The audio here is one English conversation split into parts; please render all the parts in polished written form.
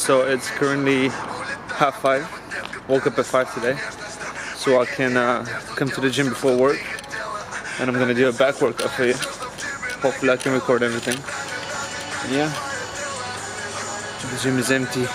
So it's currently 5:30. Woke up at 5 today, so I can come to the gym before work, and I'm gonna do a back workout for you. Hopefully I can record everything. Yeah, the gym is empty.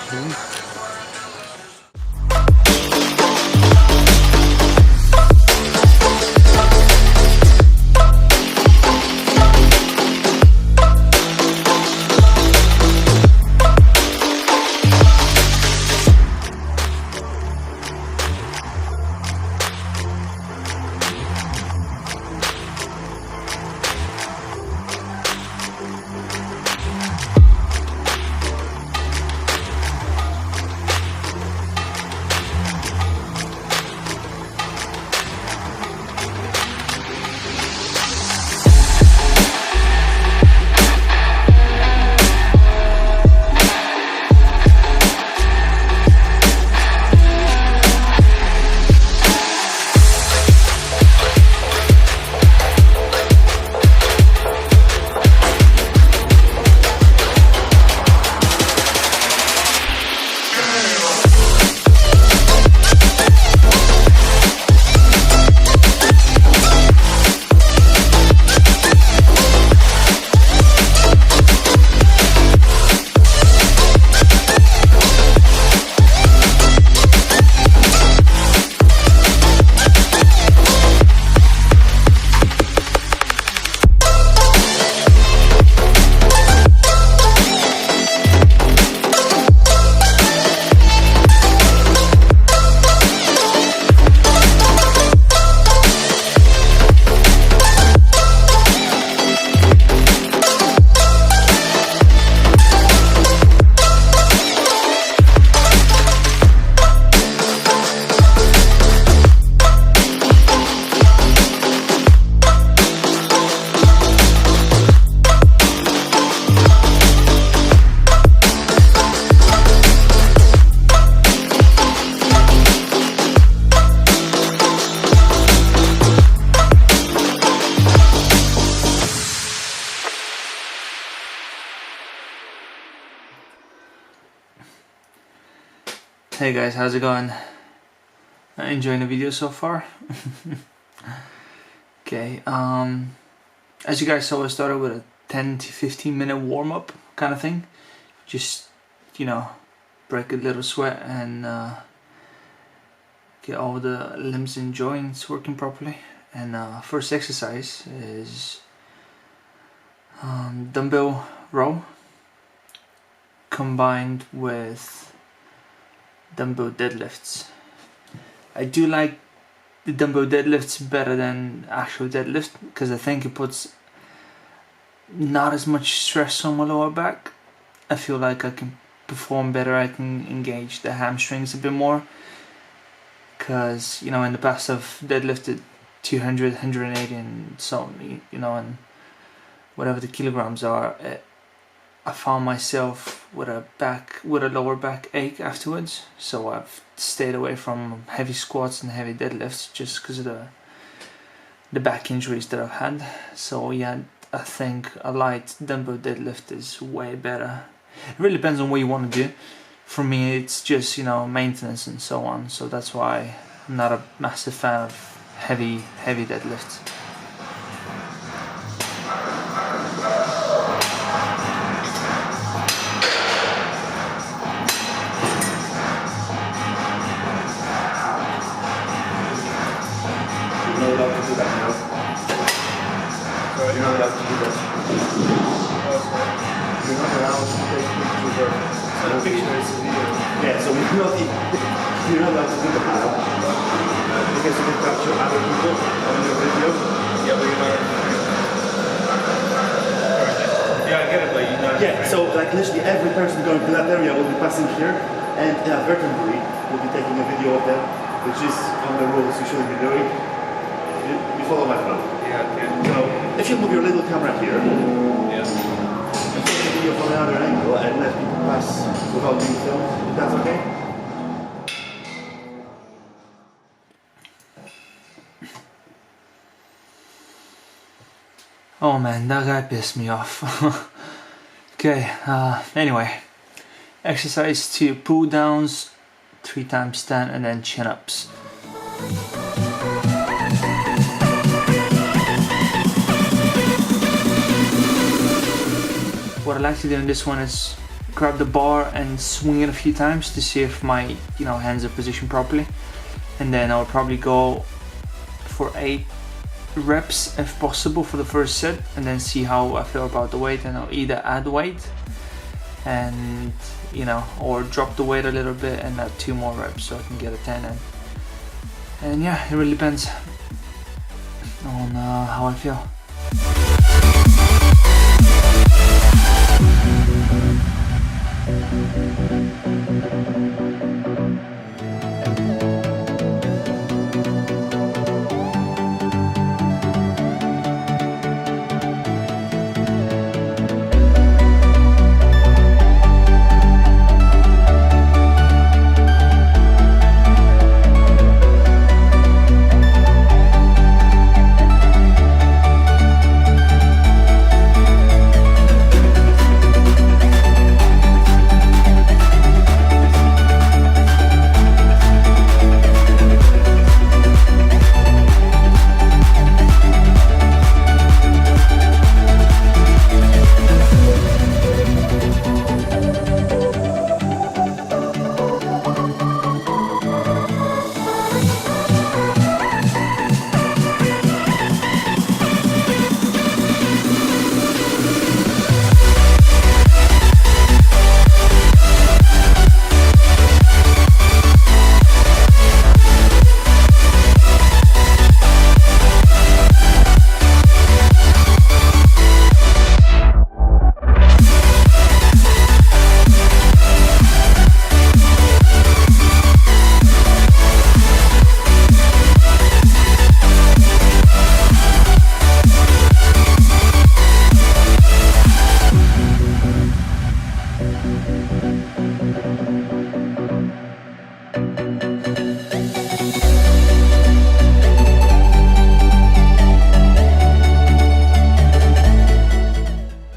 Hey guys, how's it going? Enjoying the video so far? Okay, as you guys saw, I started with a 10 to 15 minute warm-up kind of thing. Just, you know, break a little sweat and get all the limbs and joints working properly. And first exercise is dumbbell row combined with dumbbell deadlifts. I do like the dumbbell deadlifts better than actual deadlift because I think it puts not as much stress on my lower back. I feel like I can perform better, I can engage the hamstrings a bit more, because, you know, in the past I've deadlifted 200, 180 and so, you know, and whatever the kilograms are, I found myself with a lower back ache afterwards, so I've stayed away from heavy squats and heavy deadlifts just because of the back injuries that I've had. So yeah, I think a light dumbbell deadlift is way better. It really depends on what you want to do. For me, it's just, you know, maintenance and so on. So that's why I'm not a massive fan of heavy deadlifts. You're not allowed to do that now. Sorry? You're not allowed to do that. You're not allowed to take pictures of pictures of video. Yeah, so you're not allowed to do that now. Because you can capture other people on your video. Yeah, but you're not. Yeah, I get it, but you're not. Yeah, so like literally every person going to that area will be passing here, and inadvertently we'll be taking a video of them, which is on the rules you shouldn't be doing. You follow my plan? Yeah, okay. So, if you move your little camera here, yeah, and take the video from another angle and let people pass without being filmed, if that's okay? Oh man, that guy pissed me off. Okay, anyway, exercise 2, pull downs, 3 times 10, and then chin ups. What I like to do in this one is grab the bar and swing it a few times to see if my hands are positioned properly, and then I'll probably go for 8 reps if possible for the first set, and then see how I feel about the weight, and I'll either add weight and or drop the weight a little bit and add 2 more reps so I can get a 10 in. And yeah, it really depends on how I feel.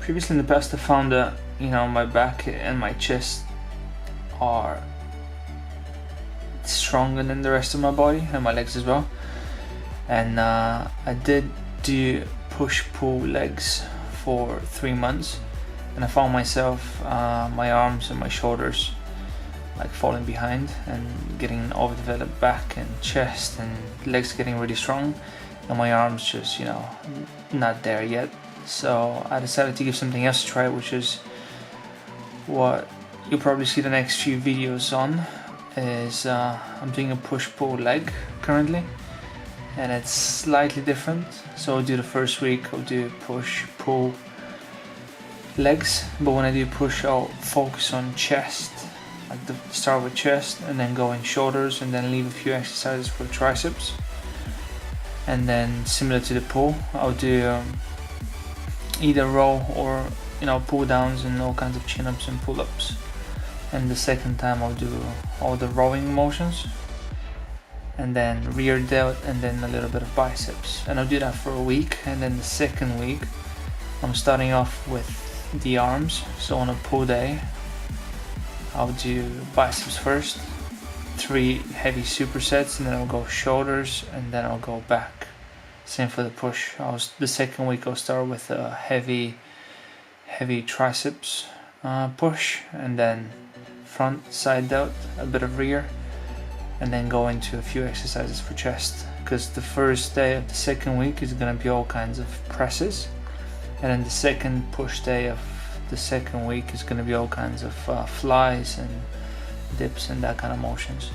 Previously in the past I found that my back and my chest are stronger than the rest of my body, and my legs as well, and I did do push-pull legs for 3 months, and I found myself my arms and my shoulders like falling behind and getting an overdeveloped back and chest, and legs getting really strong, and my arms just not there yet. So I decided to give something else a try, which is what you'll probably see the next few videos on. Is I'm doing a push-pull leg currently, and it's slightly different. So I'll do the first week, I'll do push-pull legs, but when I do push, I'll focus on chest, like start with chest and then go in shoulders, and then leave a few exercises for triceps. And then similar to the pull, I'll do either row or pull downs and all kinds of chin-ups and pull-ups. And the second time I'll do all the rowing motions, and then rear delt, and then a little bit of biceps, and I'll do that for a week. And then the second week I'm starting off with the arms. So on a pull day I'll do biceps first, 3 heavy supersets, and then I'll go shoulders, and then I'll go back. Same for the push. The second week I'll start with a heavy triceps push, and then front, side delt, a bit of rear, and then go into a few exercises for chest, because the first day of the second week is going to be all kinds of presses, and then the second push day of the second week is going to be all kinds of flies and dips and that kind of motions.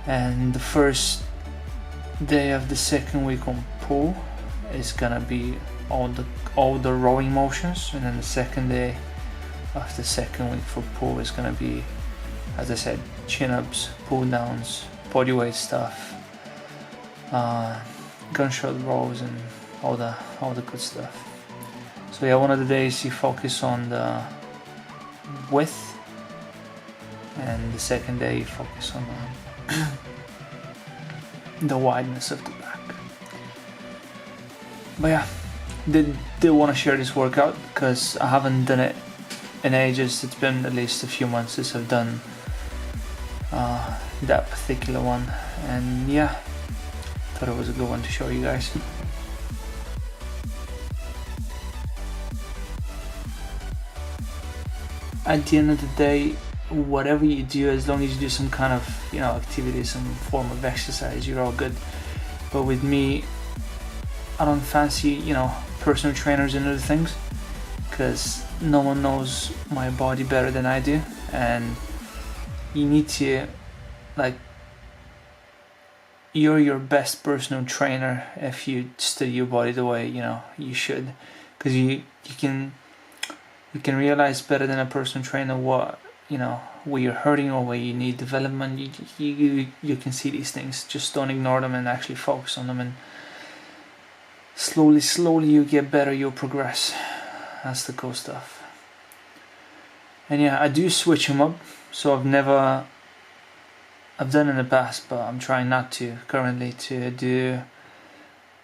And the first day of the second week on pull is gonna be all the rowing motions, and then the second day of the second week for pull is gonna be, as I said, chin-ups, pull-downs, bodyweight stuff, gunshot rows, and all the good stuff. So yeah, one of the days you focus on the width, and the second day you focus on the wideness of the back. But yeah, did want to share this workout because I haven't done it in ages. It's been at least a few months since I've done that particular one, and yeah, thought it was a good one to show you guys. At the end of the day, whatever you do, as long as you do some kind of, you know, activity, some form of exercise, you're all good. But with me, I don't fancy, you know, personal trainers and other things, because no one knows my body better than I do, and you need to, like, you're your best personal trainer if you study your body the way, you know, you should, because you can realize better than a personal trainer what, you know, where you're hurting or where you need development. You can see these things. Just don't ignore them and actually focus on them, and slowly you get better, you'll progress. That's the cool stuff. And yeah, I do switch them up. So I've done in the past, but I'm trying not to currently, to do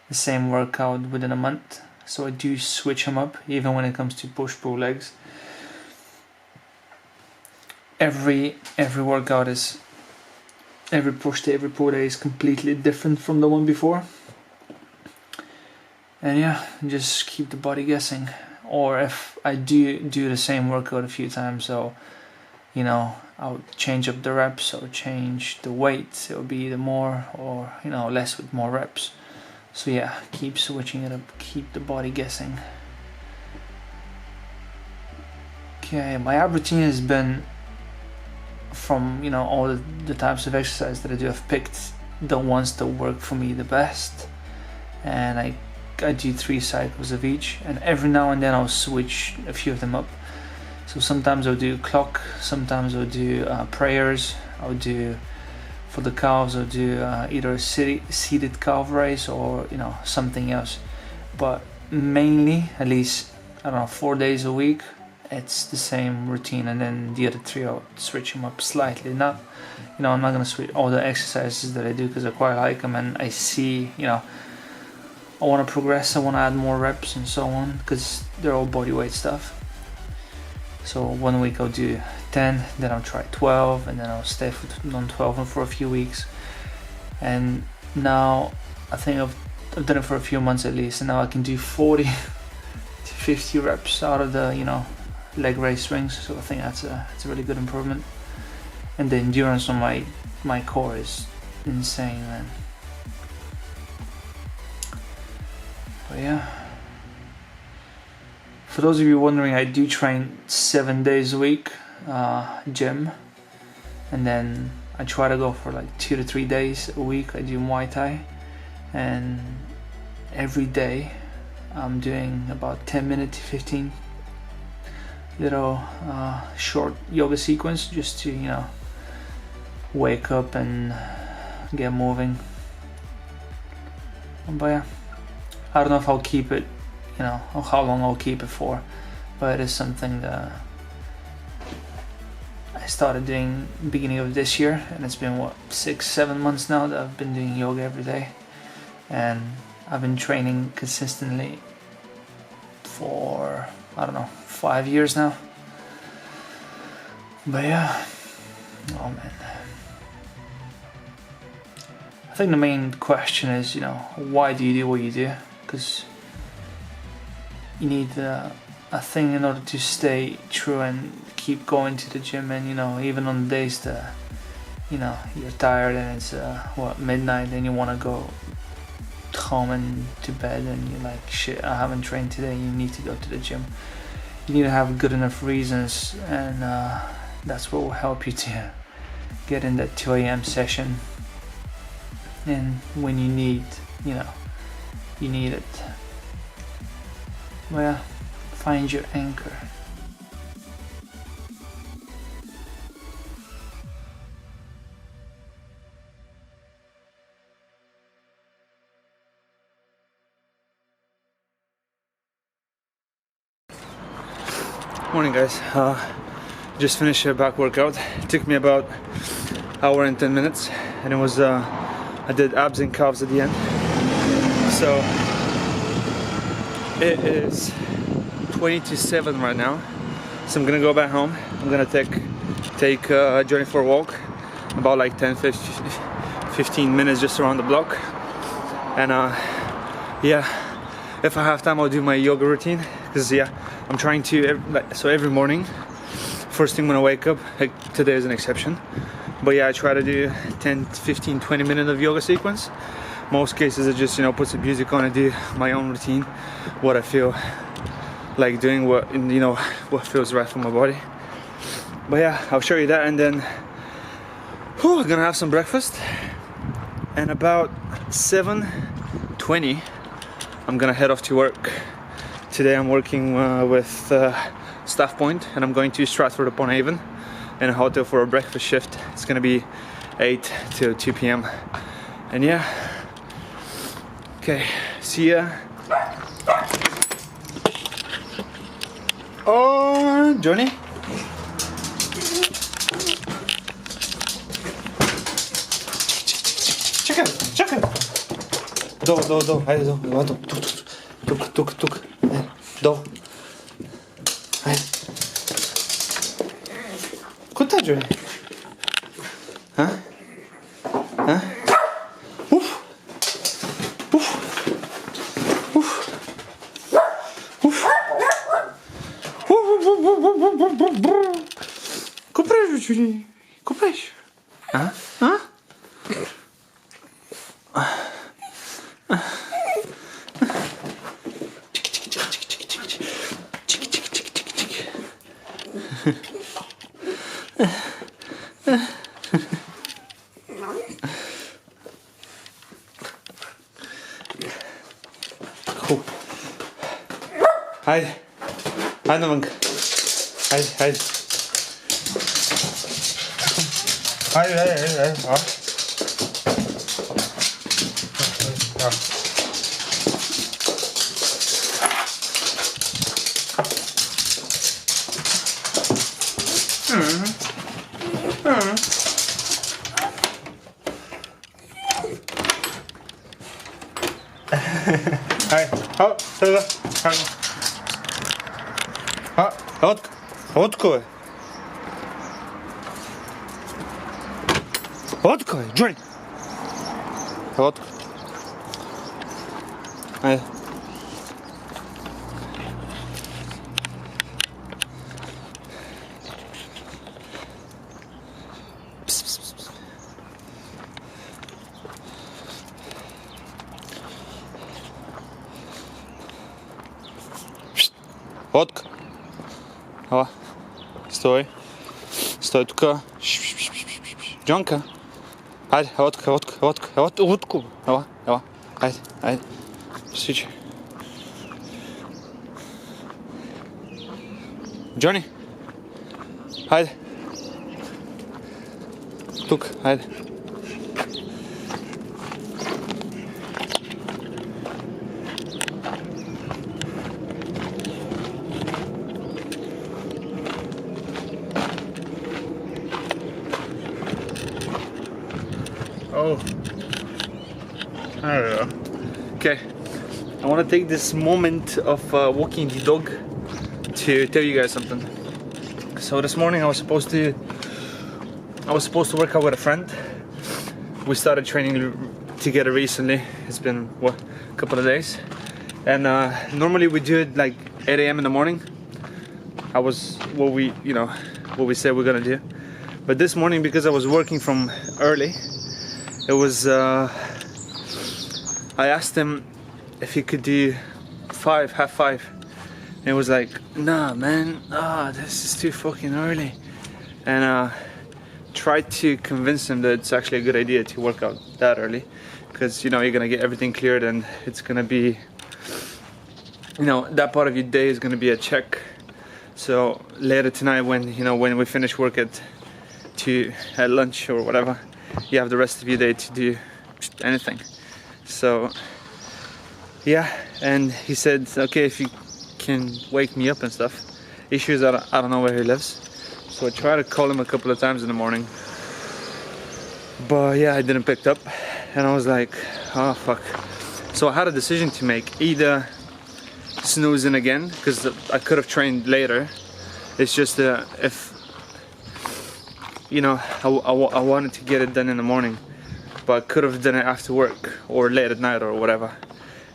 the same workout within a month. So I do switch them up, even when it comes to push-pull legs. Every workout is, every push day, every pull day is completely different from the one before. And yeah, just keep the body guessing. Or if I do the same workout a few times, so, you know, I'll change up the reps, I'll change the weight, it'll be either more or, you know, less with more reps. So yeah, keep switching it up, keep the body guessing. Okay, my ab routine has been, from, you know, all the types of exercise that I do, I've picked the ones that work for me the best, and I do 3 cycles of each, and every now and then I'll switch a few of them up. So sometimes I'll do clock, sometimes I'll do prayers, I'll do, for the calves I'll do either a seated calf raise or, you know, something else. But mainly, at least, I don't know, 4 days a week, it's the same routine, and then the other 3 I'll switch them up slightly. Not, you know, I'm not gonna switch all the exercises that I do because I quite like them, and I see, you know, I want to progress, I want to add more reps and so on, because they're all body weight stuff. So 1 week I'll do 10, then I'll try 12, and then I'll stay on 12 for a few weeks. And now I think I've done it for a few months at least, and now I can do 40 to 50 reps out of the, you know, leg raise swings. So I think that's a really good improvement. And the endurance on my core is insane, man. But yeah, for those of you wondering, I do train 7 days a week, gym, and then I try to go for like 2 to 3 days a week. I do Muay Thai, and every day I'm doing about 10-minute to 15 little short yoga sequence, just to, you know, wake up and get moving. But yeah, I don't know if I'll keep it, you know, or how long I'll keep it for, but it is something that I started doing beginning of this year, and it's been what, 6-7 months now that I've been doing yoga every day, and I've been training consistently for, I don't know, 5 years now. But yeah, oh man, I think the main question is, you know, why do you do what you do? Because you need a thing in order to stay true and keep going to the gym. And, you know, even on the days that, you know, you're tired and it's midnight, and you want to go home and to bed, and you're like, shit, I haven't trained today. You need to go to the gym. You need to have good enough reasons, and that's what will help you to get in that 2 a.m. session. And when you need, you know, you need it. Well, find your anchor. Morning guys, just finished a back workout. It took me about an hour and 10 minutes, and it was I did abs and calves at the end. So it is 20 to 7 right now. So I'm gonna go back home. I'm gonna take Johnny for a walk, about like 10-15 minutes just around the block. And yeah, if I have time I'll do my yoga routine, because yeah, I'm trying to so every morning, first thing when I wake up, like today is an exception, but yeah, I try to do 10, 15, 20 minutes of yoga sequence. Most cases I just, you know, put some music on and do my own routine, what I feel like doing, what, you know, what feels right for my body. But yeah, I'll show you that, and then I'm gonna have some breakfast, and about 7:20 I'm gonna head off to work. Today I'm working with Staff Point, and I'm going to Stratford-upon-Avon in a hotel for a breakfast shift. It's gonna be 8 till 2 p.m. and yeah, okay, see ya. Oh, Johnny. Czekaj. Do. Haydi do. Tuk. Do. Haydi. Kuta, Johnny. Ha? Uf. Kupreś, Johnny. Kupreś. Ha? Cool. Haydi. Haydi bak. Haydi. Haydi. Ha. Hej, hop, stille. Odko je. Odko je, Johnny. Odko. Ajde. Odko. Ova. Stoj tuka. Johnka. Ajde, otku. Ova. Ajde. Sviđa. Johnny. Ajde. Tuk, ajde. Oh, I don't know. Okay, I want to take this moment of walking the dog to tell you guys something. So this morning I was supposed to work out with a friend. We started training together recently. It's been a couple of days, and normally we do it like 8 a.m. in the morning. What we said we're gonna do. But this morning, because I was working from early, it was I asked him if he could do 5:30, and he was like, nah man, this is too fucking early. And tried to convince him that it's actually a good idea to work out that early, because you're gonna get everything cleared, and it's gonna be, that part of your day is gonna be a check. So later tonight, when we finish work at lunch or whatever, you have the rest of your day to do anything. So yeah, and he said, okay, if you can wake me up and stuff. Issue is that I don't know where he lives, so I tried to call him a couple of times in the morning, but yeah, I didn't pick up, and I was like, oh fuck. So I had a decision to make: either snoozing again, because I could have trained later It's just if you know, I wanted to get it done in the morning, but I could have done it after work or late at night or whatever.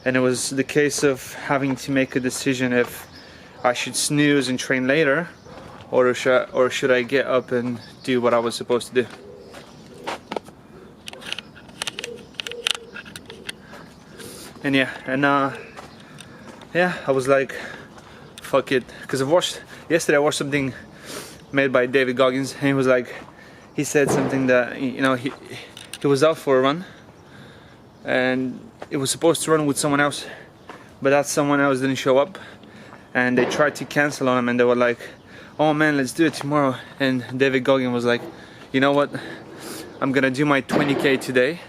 And it was the case of having to make a decision if I should snooze and train later, or should I get up and do what I was supposed to do. And yeah, I was like, fuck it, because yesterday I watched something made by David Goggins, and he said something that, you know, he was out for a run, and it was supposed to run with someone else, but that someone else didn't show up, and they tried to cancel on him, and they were like, oh man, let's do it tomorrow. And David Goggins was like, you know what, I'm gonna do my 20k today,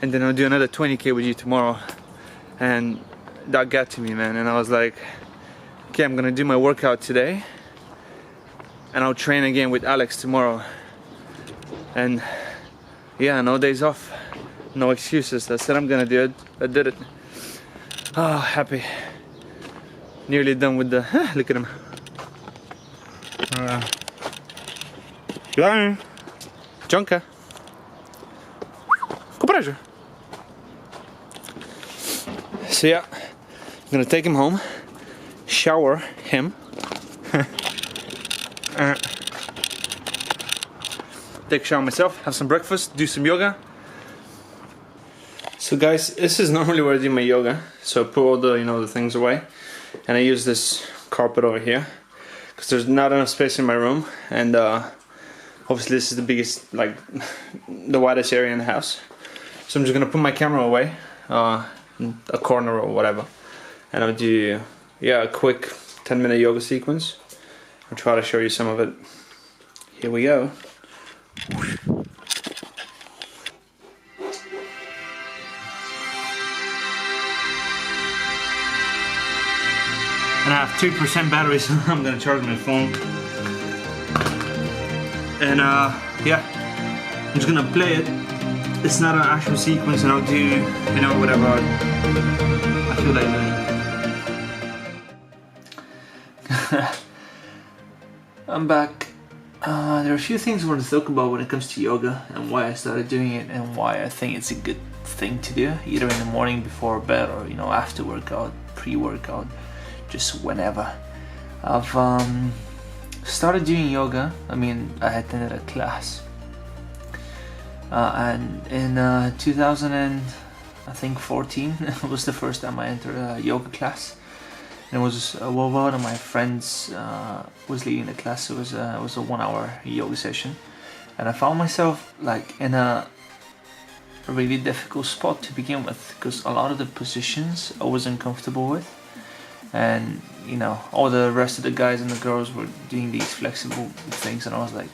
and then I'll do another 20k with you tomorrow. And that got to me, man, and I was like, okay, I'm gonna do my workout today, and I'll train again with Alex tomorrow. And yeah, no days off, no excuses. I said I'm gonna do it. I did it. Oh, happy. Nearly done with the look at him. Ja, Jonka. Kom. So yeah, I'm gonna take him home, shower him, take a shower myself, have some breakfast, do some yoga. So guys, this is normally where I do my yoga. So I put all the, you know, the things away, and I use this carpet over here because there's not enough space in my room, and obviously this is the biggest, like the widest area in the house. So I'm just gonna put my camera away, in a corner or whatever, and I'll do, yeah, a quick 10-minute yoga sequence. I'll try to show you some of it. Here we go. And I have 2% battery, so I'm gonna charge my phone. And yeah, I'm just gonna play it. It's not an actual sequence, and I'll do, you know, whatever I feel like doing. I'm back. There are a few things I want to talk about when it comes to yoga, and why I started doing it, and why I think it's a good thing to do, either in the morning before bed, or, you know, after workout, pre-workout, just whenever. I've started doing yoga. I mean, I attended a class, and in 2014 was the first time I entered a yoga class. And it was well, one of my friends was leading the class. It was a 1-hour yoga session, and I found myself like in a really difficult spot to begin with, because a lot of the positions I wasn't comfortable with, and you know, all the rest of the guys and the girls were doing these flexible things, and I was like,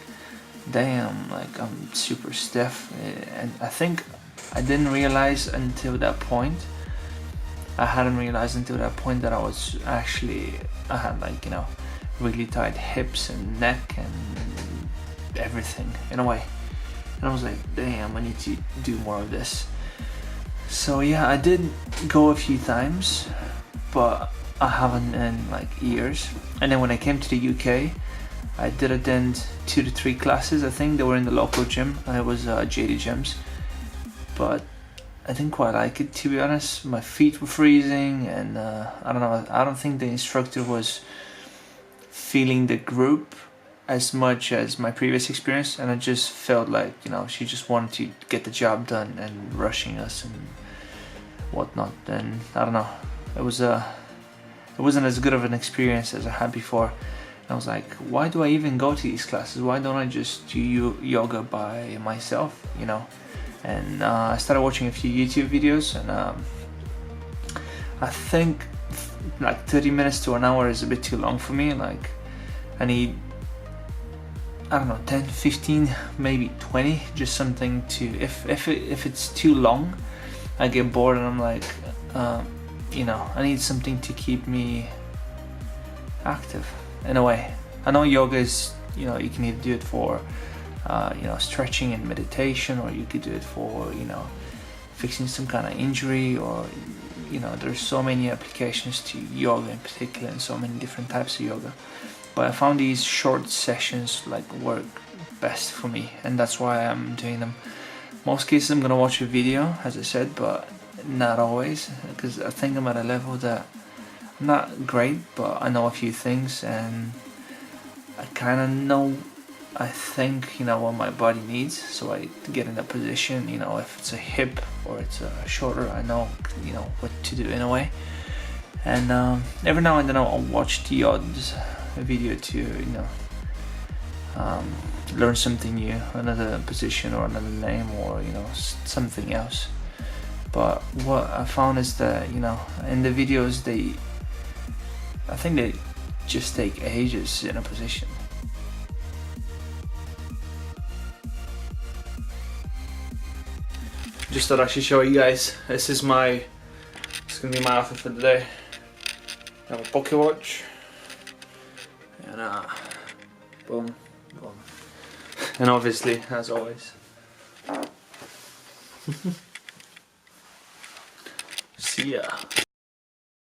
damn, like I'm super stiff. And I think I didn't realize until that point, I hadn't realized until that point that I had like, you know, really tight hips and neck and everything in a way. And I was like, damn, I need to do more of this. So yeah, I did go a few times, but I haven't in like years. And then when I came to the UK, I did attend 2 to 3 classes. I think they were in the local gym, and it was JD gyms. But I didn't quite like it, to be honest. My feet were freezing, and I don't know, I don't think the instructor was feeling the group as much as my previous experience, and I just felt like, you know, she just wanted to get the job done and rushing us and whatnot. And I don't know, it wasn't as good of an experience as I had before. And I was like, why do I even go to these classes? Why don't I just do yoga by myself, you know? And I started watching a few YouTube videos, and I think like 30 minutes to an hour is a bit too long for me. Like, I need, I don't know, 10, 15, maybe 20, just something to, if it's too long, I get bored, and I'm like, you know, I need something to keep me active in a way. I know yoga is, you know, you can either do it for you know, stretching and meditation, or you could do it for, you know, fixing some kind of injury, or, you know, there's so many applications to yoga in particular, and so many different types of yoga. but I found these short sessions like work best for me, and that's why I'm doing them. Most cases I'm gonna watch a video, as I said, but not always, because I think I'm at a level that I'm not great, but I know a few things, and I kind of know, I think, you know, what my body needs, so I get in a position, you know, if it's a hip or it's a shoulder, I know, you know, what to do in a way. And every now and then I'll watch the odd video to, you know, learn something new, another position or another name, or, you know, something else. But what I found is that, you know, in the videos, I think they just take ages in a position. Just thought I should show you guys. It's gonna be my outfit for the day. I have a pocket watch, and boom, boom, and obviously, as always, see ya.